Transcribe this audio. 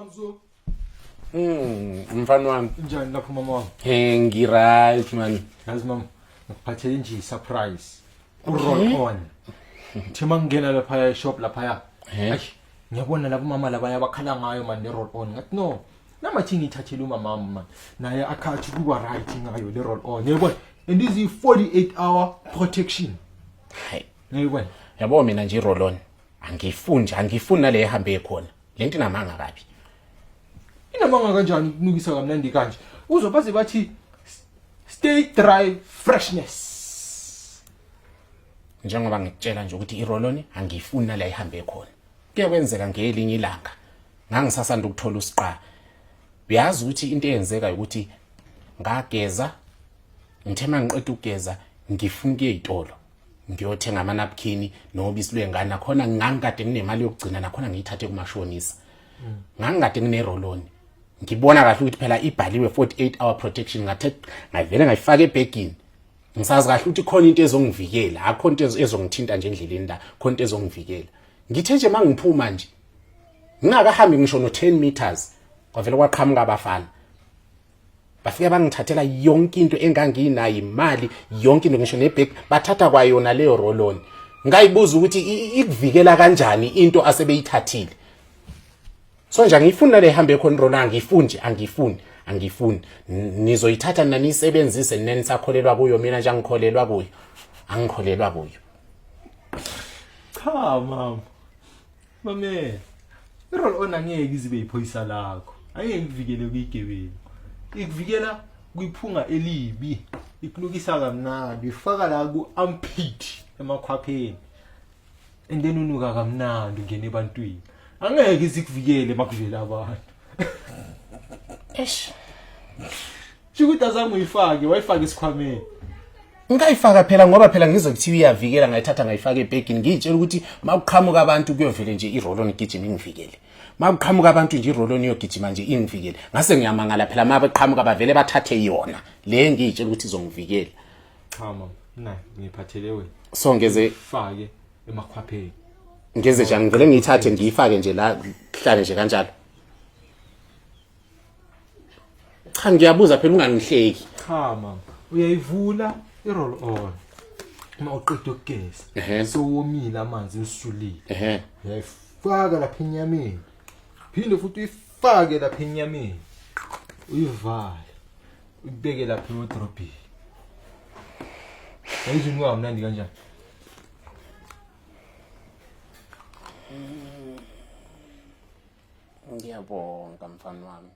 Mamzo. Mfana wami. Njani lapho mama wami? Ngiright man. Yazi mama, ngikuphathele nje surprise. Roll on. Thima ngena lapha e-shop lapha. Ayi, ngiyabona labo mama labaya bakhala ngayo man le roll on. Ngathi no. Namathi ngithathele umama man. Naye akhathi kuba right ngayo le roll on. Yebo. And this is 48-hour protection. Hayi. Yebo. Yabo mina nje roll on. Angifuni nale ehambe khona. Lento inamanga kabi. Inamanga kanjani kunukisa kamnandi kanje? Uzophaze bathi stay dry freshness. Njengoba ngikutshela nje ukuthi iroloni angifuni nala ihambe khona. Kuyakwenzeka ngelinye ilanga. Ngangisasanda ukuthola usiqa. Uyazi ukuthi into eyenzeka ukuthi ngageza ngithema ngiqeda ukugeza ngifuna ukuye ezitolo. Ngiyothenga ama napkin nobisi lwengane khona ngangikade nginemali yokugcina nakhona ngiyithathe kumashonisa. Ngangikade ngineroloni. Ngibona kahle ukuthi phela ibhaliwe 48-hour protection ngavele ngayifaka ebhegini. Ngisazi kahle ukuthi khona into ezongivikela, akho into ezongithinta nje endleleni la, khona into ezongivikela. Ngithe nje mangiphuma nje ngingakahambi ngisho no 10 meters kwavele kwaqhamuka abafana. Bafika bangithathela yonke into enganginayo imali, yonke into ngisho nebag bathatha kwayona leyo roloni. Ngayibuza ukuthi ikuvikela kanjani into asebeyithathile. So nje ngifuna le hambe khona rola angifuni. Nizoyithatha nanisebenzise nenisakholelwa kuyo mina nje angikholelwa kuyo. Angikholelwa kuyo. Cha mama. Mame. Irol on angeke izibe iphoyisa lakho. Angeke ngivikele kuyigebengu. Ikuvikela kuyiphunga elibi. Ikunukisa kamnandi, ifaka la ku armpit emakhwapheni. And then unuka kamnandi ungena ebantwini. Angeke izikuvikele makuvela abantu. Eish. Shukuthi azange uyifake, wayifaka isikhwameni. Ngayifaka phela ngoba phela ngizokuthiwa iyavikela ngayithatha ngayifaka ebhegini ngitshela ukuthi makuqhamuka abantu kuyovele nje iroloni igijima ingivikele. Makuqhamuka abantu nje iroloni yogijima nje ingivikele. Ngase ngiyamangala phela mabeqhamuka bavele bathathe yona. Le ngitshela ukuthi izongivikela. Cha mama, nayi ngiphathele wena. So ngeze Fake emakhwapheni. Ngeze nje ngivele ngiyithathe ngiyifake nje la kuhlale nje kanjalo. Cha ngiyabuza phela ungangihleki. Cha mama, uyayivula iroll on. Uma uqeda ukugeza, sowomile amanzi usulile. Uyayifaka lapha enyameni. Phinde futhi uyifake lapha enyameni. Uyivale. Ubeke lapha e-wardrobe. Ayizini kwamnandi kanjani? Ngiyabonga mfana wami.